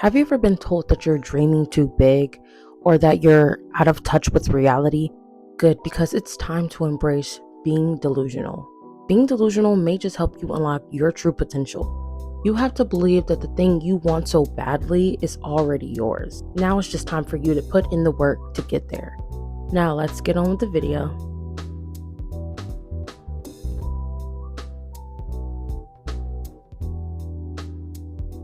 Have you ever been told that you're dreaming too big or that you're out of touch with reality? Good, because it's time to embrace being delusional. Being delusional may just help you unlock your true potential. You have to believe that the thing you want so badly is already yours. Now it's just time for you to put in the work to get there. Now let's get on with the video.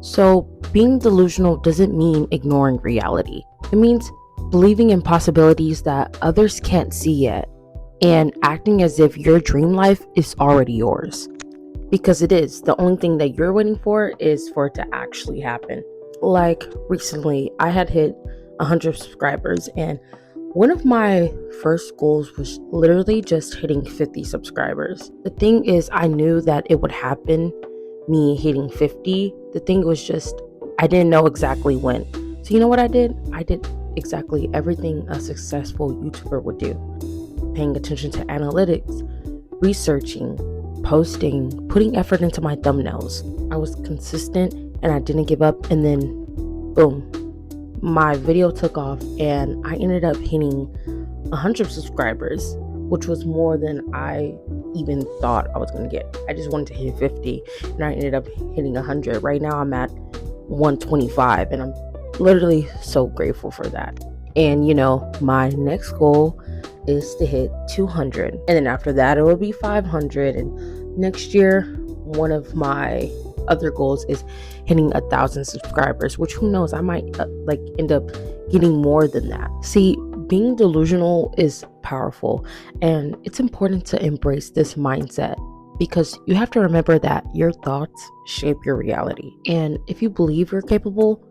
So, being delusional doesn't mean ignoring reality. It means believing in possibilities that others can't see yet and acting as if your dream life is already yours. Because it is. The only thing that you're waiting for is for it to actually happen. Like recently, I had hit 100 subscribers, and one of my first goals was literally just hitting 50 subscribers. The thing is, I knew that it would happen, me hitting 50. The thing was just, I didn't know exactly when. So you know what I did? I did exactly everything a successful YouTuber would do. Paying attention to analytics, researching, posting, putting effort into my thumbnails. I was consistent and I didn't give up, and then boom, my video took off and I ended up hitting 100 subscribers, which was more than I even thought I was going to get. I just wanted to hit 50 and I ended up hitting 100. Right now I'm at 125 and I'm literally so grateful for that. And my next goal is to hit 200, and then after that it will be 500, and next year one of my other goals is hitting 1,000 subscribers, which who knows, I might end up getting more than that. See, being delusional is powerful, and it's important to embrace this mindset because you have to remember that your thoughts shape your reality. And if you believe you're capable,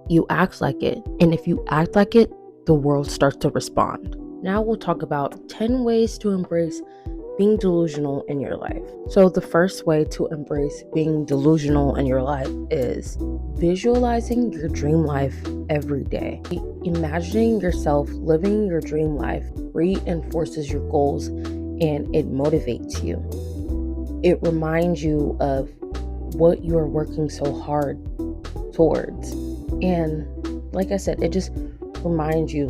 you act like it. And if you act like it, the world starts to respond. Now we'll talk about 10 ways to embrace being delusional in your life. So the first way to embrace being delusional in your life is visualizing your dream life every day. Imagining yourself living your dream life reinforces your goals and it motivates you. It reminds you of what you are working so hard towards. And like I said, it just reminds you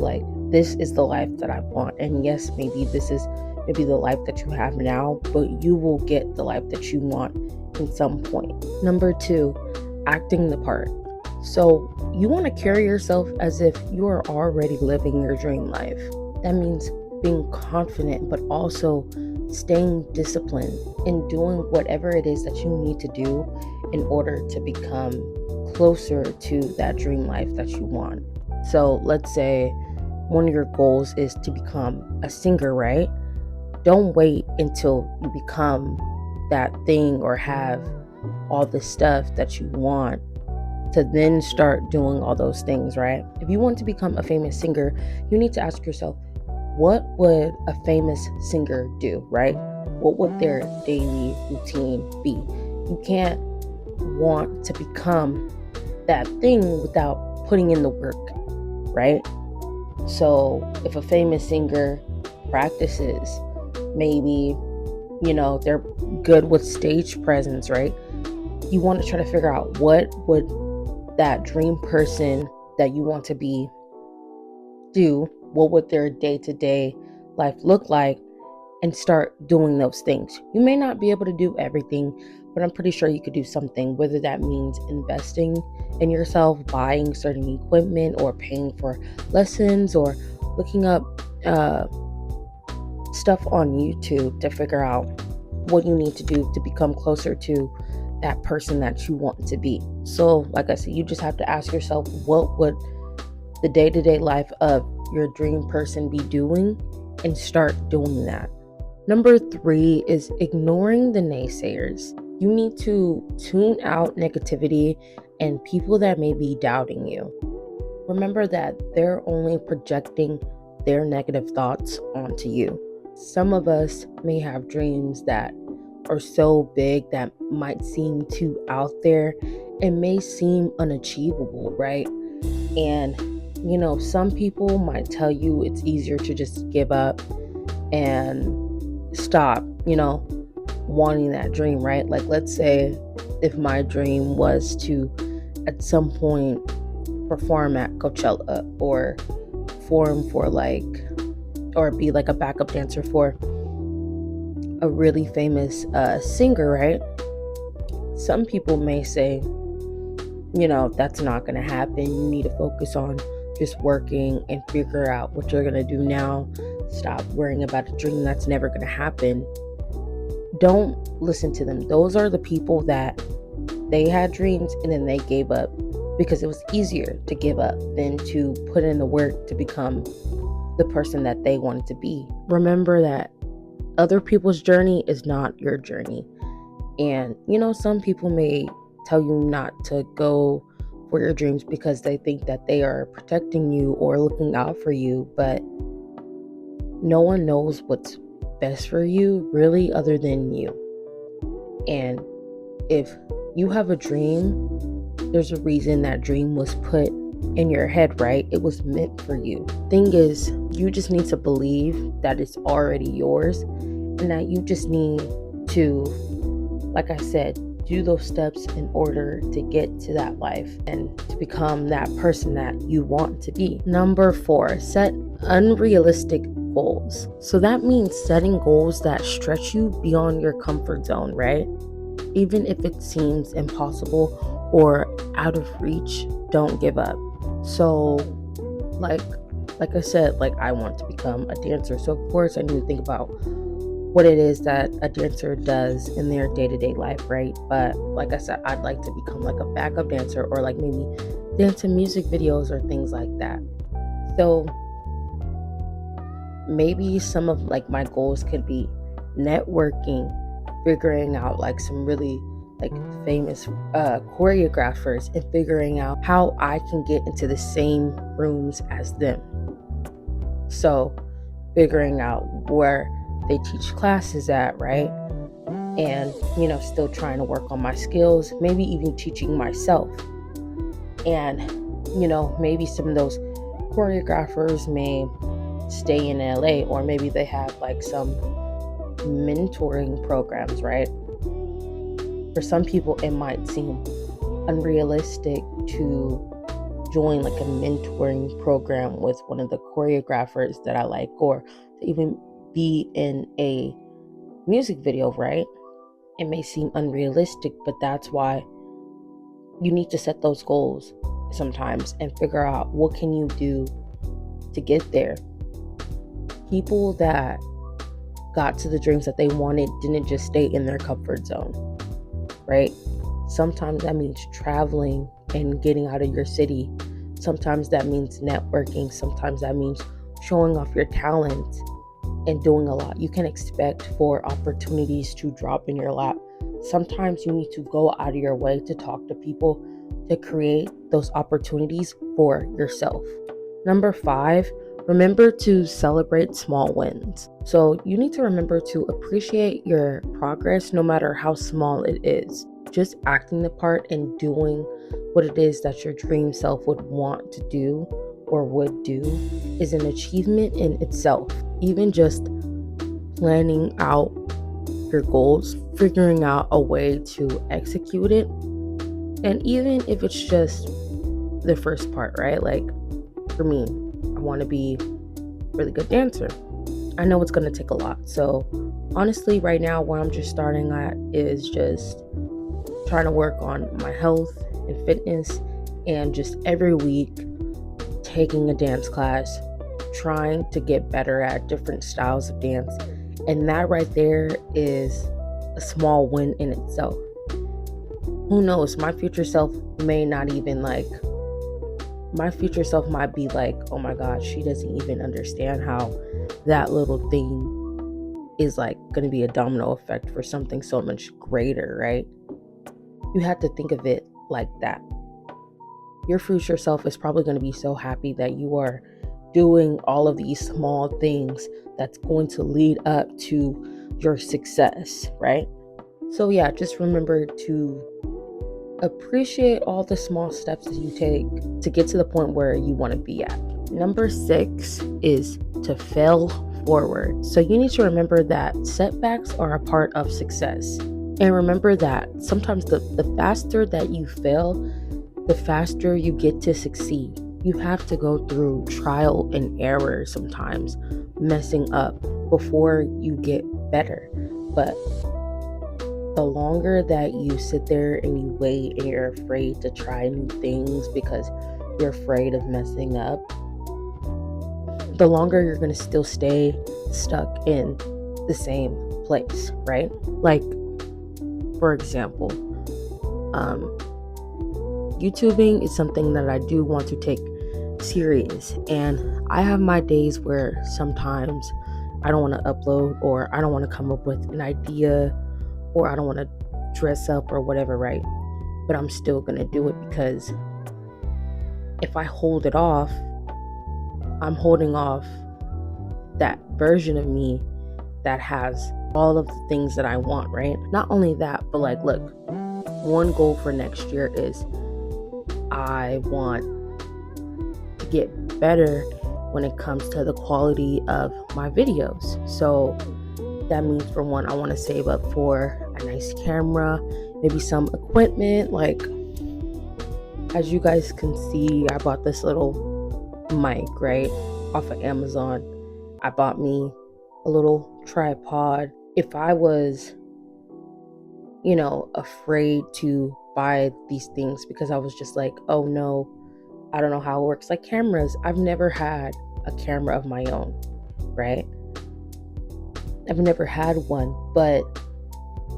this is the life that I want. And yes, maybe this is the life that you have now, but you will get the life that you want in some point. Number 2, acting the part. So you want to carry yourself as if you are already living your dream life. That means being confident, but also staying disciplined and doing whatever it is that you need to do in order to become closer to that dream life that you want. So let's say one of your goals is to become a singer, right? Don't wait until you become that thing or have all the stuff that you want to then start doing all those things, right? If you want to become a famous singer, you need to ask yourself, what would a famous singer do, right? What would their daily routine be? You can't want to become that thing without putting in the work, right? So if a famous singer practices, maybe they're good with stage presence, right? You want to try to figure out what would that dream person that you want to be do, what would their day-to-day life look like, and start doing those things. You may not be able to do everything, but I'm pretty sure you could do something, whether that means investing in yourself, buying certain equipment, or paying for lessons, or looking up stuff on YouTube to figure out what you need to do to become closer to that person that you want to be. So like I said, you just have to ask yourself, what would the day-to-day life of your dream person be doing, and start doing that. Number 3 is ignoring the naysayers. You need to tune out negativity and people that may be doubting you. Remember that they're only projecting their negative thoughts onto you. Some of us may have dreams that are so big that might seem too out there and may seem unachievable, right? And some people might tell you it's easier to just give up and stop, wanting that dream, right? Like, let's say if my dream was to at some point perform at Coachella or perform for or be like a backup dancer for a really famous singer, right? Some people may say, that's not going to happen. You need to focus on just working and figure out what you're going to do now. Stop worrying about a dream that's never going to happen. Don't listen to them. Those are the people that they had dreams and then they gave up because it was easier to give up than to put in the work to become the person that they wanted to be. Remember that other people's journey is not your journey. And, some people may tell you not to go for your dreams because they think that they are protecting you or looking out for you, but no one knows what's best for you really other than you. And if you have a dream, there's a reason that dream was put in your head, right? It was meant for you. Thing is, you just need to believe that it's already yours and that you just need to, like I said, do those steps in order to get to that life and to become that person that you want to be. Number 4, set unrealistic goals. So that means setting goals that stretch you beyond your comfort zone, right? Even if it seems impossible or out of reach, don't give up. So like I said, I want to become a dancer. So of course I need to think about what it is that a dancer does in their day-to-day life, right? But like I said, I'd like to become a backup dancer or maybe dance in music videos or things like that. So maybe some of my goals could be networking, figuring out some really famous choreographers and figuring out how I can get into the same rooms as them. So figuring out where they teach classes at, right? And, still trying to work on my skills, maybe even teaching myself. And, maybe some of those choreographers may stay in LA, or maybe they have some mentoring programs, right? For some people, it might seem unrealistic to join a mentoring program with one of the choreographers that I like, or to even be in a music video, right? It may seem unrealistic, but that's why you need to set those goals sometimes and figure out what can you do to get there. People that got to the dreams that they wanted didn't just stay in their comfort zone, right? Sometimes that means traveling and getting out of your city. Sometimes that means networking. Sometimes that means showing off your talent and doing a lot. You can expect for opportunities to drop in your lap. Sometimes you need to go out of your way to talk to people to create those opportunities for yourself. Number 5, remember to celebrate small wins. So you need to remember to appreciate your progress no matter how small it is. Just acting the part and doing what it is that your dream self would want to do or would do is an achievement in itself. Even just planning out your goals, figuring out a way to execute it, and even if it's just the first part, right? For me, I want to be a really good dancer. I know it's going to take a lot. So honestly, right now, where I'm just starting at is just trying to work on my health and fitness, and just every week taking a dance class, trying to get better at different styles of dance. And that right there is a small win in itself. Who knows? My future self may not even my future self might be oh my gosh, she doesn't even understand how that little thing is going to be a domino effect for something so much greater, right? You have to think of it like that. Your future self is probably going to be so happy that you are doing all of these small things that's going to lead up to your success, right? So yeah, just remember to appreciate all the small steps that you take to get to the point where you want to be at. Number 6 is to fail forward. So you need to remember that setbacks are a part of success. And remember that sometimes the faster that you fail, the faster you get to succeed. You have to go through trial and error sometimes, messing up before you get better. But the longer that you sit there and you wait and you're afraid to try new things because you're afraid of messing up, the longer you're going to still stay stuck in the same place, right? Like, for example, YouTubing is something that I do want to take serious, and I have my days where sometimes I don't want to upload, or I don't want to come up with an idea, or I don't want to dress up or whatever, right? But I'm still going to do it, because if I hold it off, I'm holding off that version of me that has all of the things that I want, right? Not only that, but like, look, one goal for next year is I want to get better when it comes to the quality of my videos. So that means, for one, I want to save up for a nice camera, maybe some equipment. Like, as you guys can see, I bought this little mic, right, off of Amazon. I bought me a little tripod. If I was, afraid to buy these things because I was just like, oh no, I don't know how it works. Like cameras, I've never had a camera of my own, right? I've never had one, but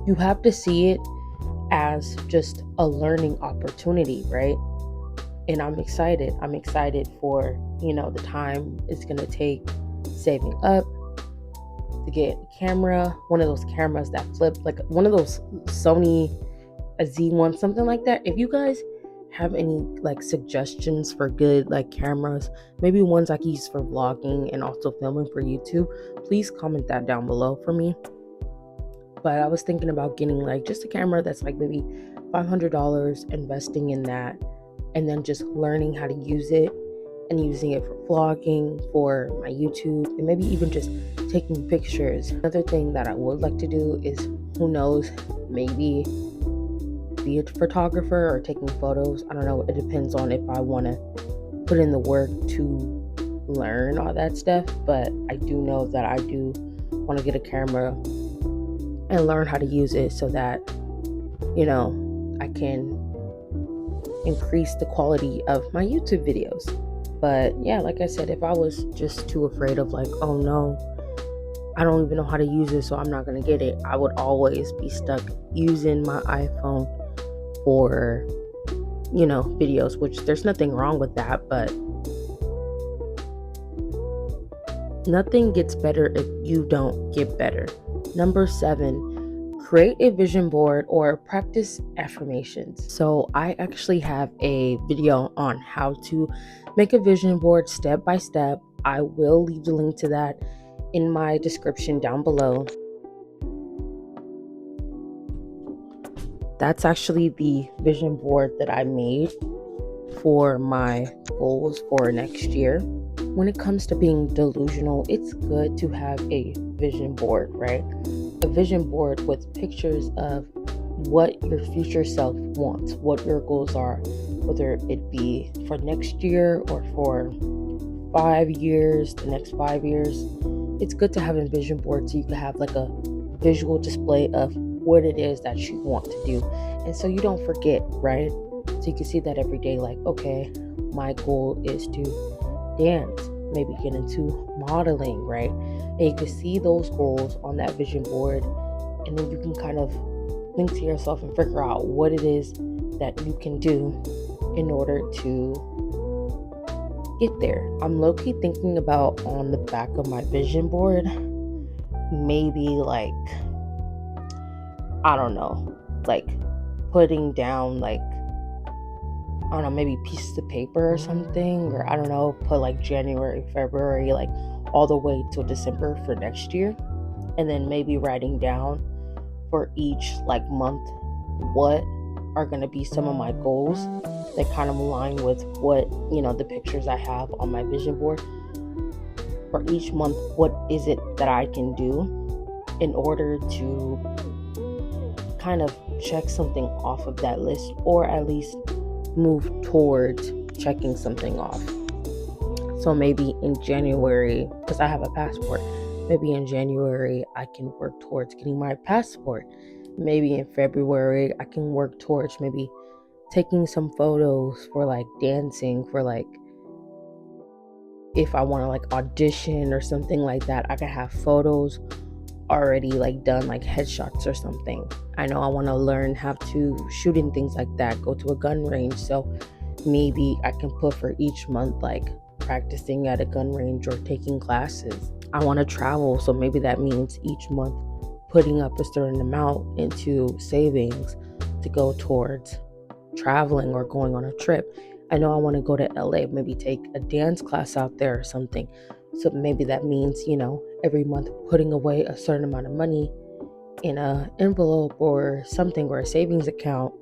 you have to see it as just a learning opportunity, right? And I'm excited. I'm excited for, the time it's going to take saving up to get a camera, one of those cameras that flip, like one of those Sony, a Z1, something like that. If you guys have any like suggestions for good like cameras, maybe ones I can use for vlogging and also filming for YouTube, please comment that down below for me. But I was thinking about getting like just a camera that's like maybe $500, investing in that, and then just learning how to use it and using it for vlogging, for my YouTube, and maybe even just taking pictures. Another thing that I would like to do is, who knows, maybe be a photographer or taking photos. I don't know. It depends on if I want to put in the work to learn all that stuff. But I do know that I do want to get a camera and learn how to use it so that, I can increase the quality of my YouTube videos. But yeah, like I said, if I was just too afraid of like, oh no, I don't even know how to use it, so I'm not going to get it, I would always be stuck using my iPhone for, videos, which there's nothing wrong with that, but nothing gets better if you don't get better. Number 7, create a vision board or practice affirmations. So I actually have a video on how to make a vision board step by step. I will leave the link to that in my description down below. That's actually the vision board that I made for my goals for next year. When it comes to being delusional, it's good to have a vision board, right? A vision board with pictures of what your future self wants, what your goals are, whether it be for next year or for 5 years, the next 5 years. It's good to have a vision board so you can have like a visual display of what it is that you want to do, and so you don't forget, right? So you can see that every day, like, okay, my goal is to dance, maybe get into modeling, right? And you can see those goals on that vision board, and then you can kind of think to yourself and figure out what it is that you can do in order to get there. I'm low-key thinking about, on the back of my vision board, maybe like, I don't know, like putting down like, I don't know, maybe pieces of paper or something, or I don't know, put like January, February, like all the way till December for next year, and then maybe writing down for each like month what are going to be some of my goals that kind of align with what, the pictures I have on my vision board. For each month, what is it that I can do in order to kind of check something off of that list, or at least move towards checking something off. So maybe in January, because I have a passport, maybe in January I can work towards getting my passport. Maybe in February I can work towards maybe taking some photos for like dancing, for like if I want to like audition or something like that, I can have photos already like done, like headshots or something. I know I want to learn how to shoot and things like that, go to a gun range. So maybe I can put for each month like practicing at a gun range or taking classes. I want to travel, so maybe that means each month putting up a certain amount into savings to go towards traveling or going on a trip. I know I want to go to LA, maybe take a dance class out there or something. So maybe that means, every month putting away a certain amount of money in an envelope or something, or a savings account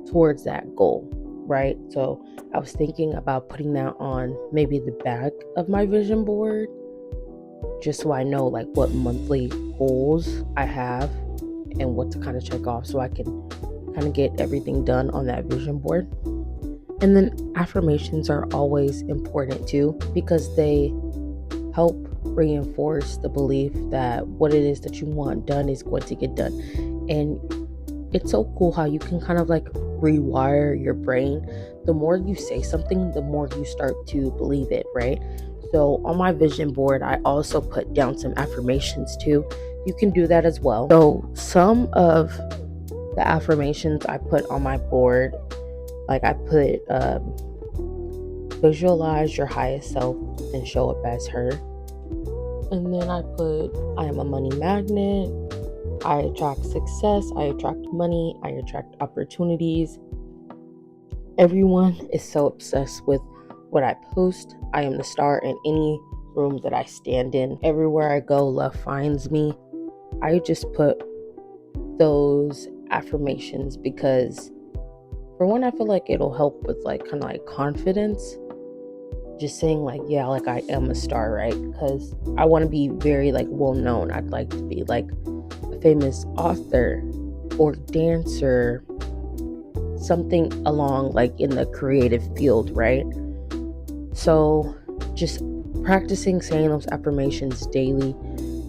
towards that goal, right? So I was thinking about putting that on maybe the back of my vision board, just so I know like what monthly goals I have and what to kind of check off, so I can kind of get everything done on that vision board. And then affirmations are always important too, because they help reinforce the belief that what it is that you want done is going to get done. And it's so cool how you can kind of like rewire your brain. The more you say something, the more you start to believe it, right? So on my vision board, I also put down some affirmations too. You can do that as well. So some of the affirmations I put on my board, like I put visualize your highest self and show up as her. And then I put I am a money magnet, I attract success, I attract money, I attract opportunities. Everyone is so obsessed with what I post. I am the star in any room that I stand in. Everywhere I go, love finds me. I just put those affirmations because, for one, I feel like it'll help with like kind of like confidence. Just saying like, yeah, like I am a star, right? Because I want to be very like well known. I'd like to be like a famous author or dancer, something along like in the creative field, right? So just practicing saying those affirmations daily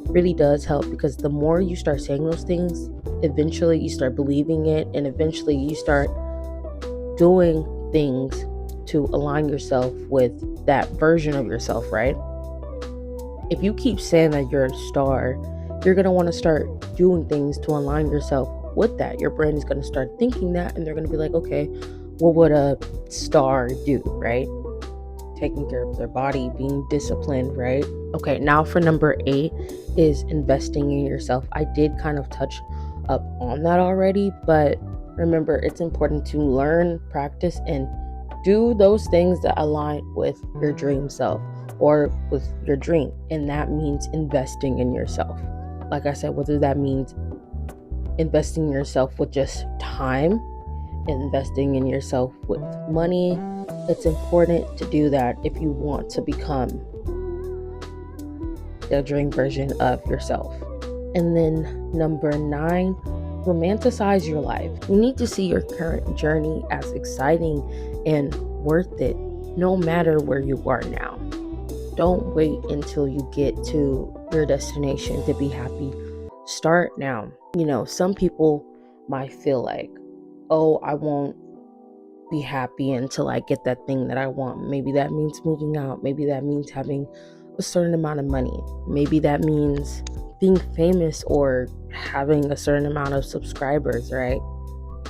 really does help, because the more you start saying those things, eventually you start believing it, and eventually you start doing things to align yourself with that version of yourself, right? If you keep saying that you're a star, you're going to want to start doing things to align yourself with that. Your brain is going to start thinking that, and they're going to be like, okay, what would a star do, right? Taking care of their body, being disciplined, right? Okay, now for number 8 is investing in yourself. I did kind of touch up on that already, but remember, it's important to learn, practice, and do those things that align with your dream self or with your dream. And that means investing in yourself. Like I said, whether that means investing in yourself with just time, investing in yourself with money, it's important to do that if you want to become the dream version of yourself. And then number 9, romanticize your life. You need to see your current journey as exciting and worth it, no matter where you are now. Don't wait until you get to your destination to be happy. Start now. Some people might feel like, oh, I won't be happy until I get that thing that I want. Maybe that means moving out. Maybe that means having a certain amount of money. Maybe that means being famous or having a certain amount of subscribers, right?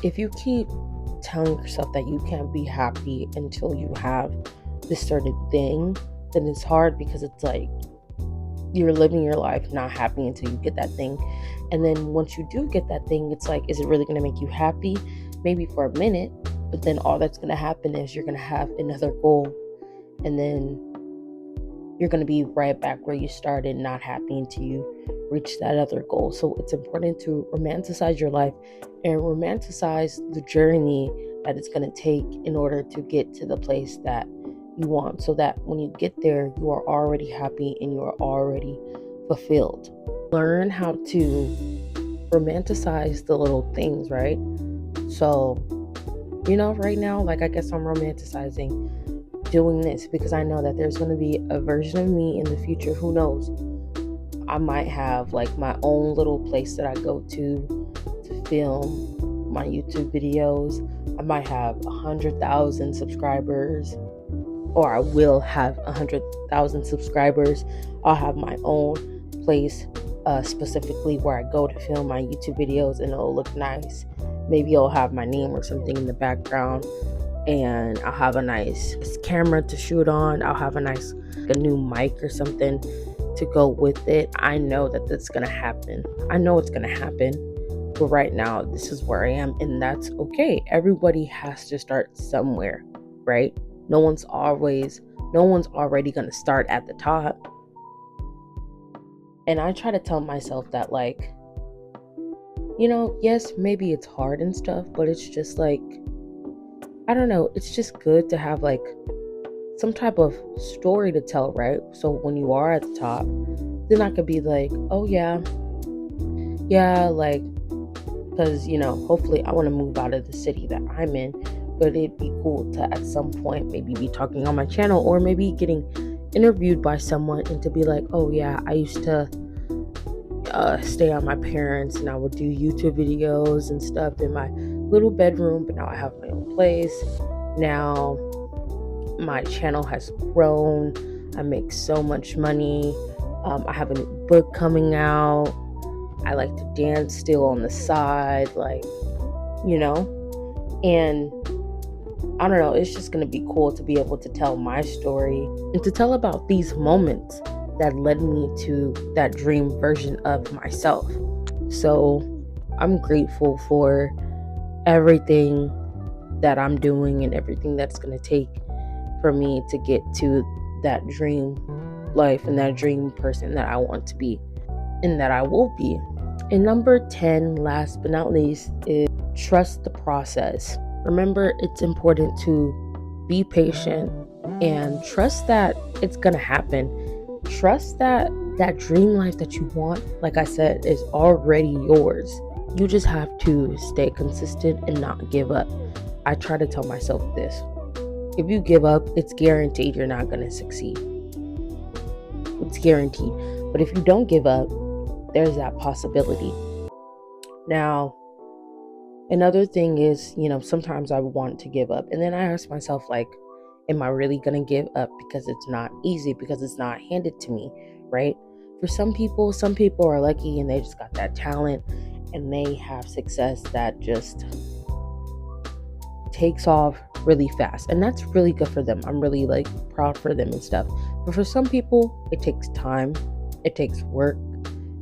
If you keep telling yourself that you can't be happy until you have this certain thing, then it's hard, because it's like you're living your life not happy until you get that thing. And then once you do get that thing, it's like, is it really going to make you happy? Maybe for a minute, but then all that's going to happen is you're going to have another goal, and then you're going to be right back where you started, not happy until you reach that other goal. So it's important to romanticize your life and romanticize the journey that it's going to take in order to get to the place that you want, so that when you get there, you are already happy and you are already fulfilled. Learn how to romanticize the little things, right? So Right now, like, I guess I'm romanticizing doing this because I know that there's going to be a version of me in the future. Who knows? I might have like my own little place that I go to film my YouTube videos. I might have 100,000 subscribers, or I will have 100,000 subscribers. I'll have my own place specifically where I go to film my YouTube videos, and it'll look nice. Maybe I'll have my name or something in the background, and I'll have a nice camera to shoot on. I'll have a new mic or something to go with it. I know that that's gonna happen. I know it's gonna happen. But right now, this is where I am, and that's okay. Everybody has to start somewhere, right? No one's already gonna start at the top. And I try to tell myself that, like, yes, maybe it's hard and stuff, but it's just like, I don't know, it's just good to have like some type of story to tell, right? So when you are at the top, then I could be like, oh yeah, like, because hopefully I want to move out of the city that I'm in, but it'd be cool to at some point maybe be talking on my channel, or maybe getting interviewed by someone, and to be like, oh yeah, I used to stay on my parents, and I would do YouTube videos and stuff in my little bedroom, but now I have my own place. Now my channel has grown. I make so much money. I have a new book coming out. I like to dance still on the side, like, and I don't know, it's just going to be cool to be able to tell my story and to tell about these moments that led me to that dream version of myself. So I'm grateful for everything that I'm doing and everything that's going to take for me to get to that dream life and that dream person that I want to be and that I will be. And number 10, last but not least, is trust the process. Remember, it's important to be patient and trust that it's going to happen. Trust that that dream life that you want, like I said, is already yours. You just have to stay consistent and not give up. I try to tell myself this. If you give up, it's guaranteed you're not going to succeed. It's guaranteed. But if you don't give up, there's that possibility. Now, another thing is, sometimes I want to give up. And then I ask myself, like, am I really going to give up because it's not easy, because it's not handed to me, right? For some people are lucky and they just got that talent and they have success that just takes off really fast. And that's really good for them. I'm really like proud for them and stuff. But for some people, it takes time. It takes work.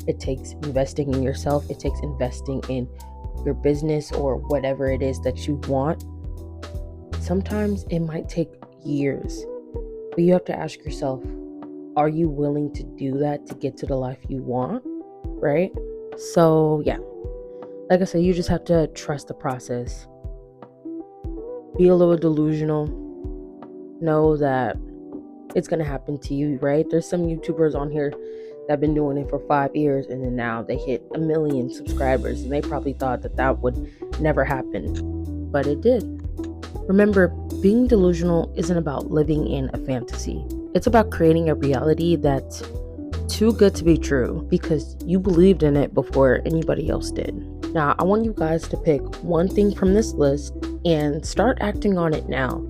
It takes investing in yourself. It takes investing in your business or whatever it is that you want. Sometimes it might take years, but you have to ask yourself, are you willing to do that to get to the life you want, right? So yeah, like I said, you just have to trust the process. Be a little delusional. Know that it's going to happen to you, right? There's some YouTubers on here that have been doing it for 5 years, and then now they hit 1 million subscribers, and they probably thought that would never happen, but it did. Remember, being delusional isn't about living in a fantasy. It's about creating a reality that's too good to be true because you believed in it before anybody else did. Now, I want you guys to pick one thing from this list and start acting on it now.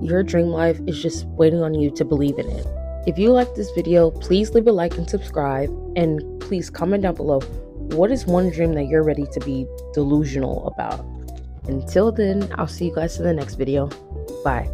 Your dream life is just waiting on you to believe in it. If you like this video, please leave a like and subscribe, and please comment down below, what is one dream that you're ready to be delusional about? Until then, I'll see you guys in the next video. Bye.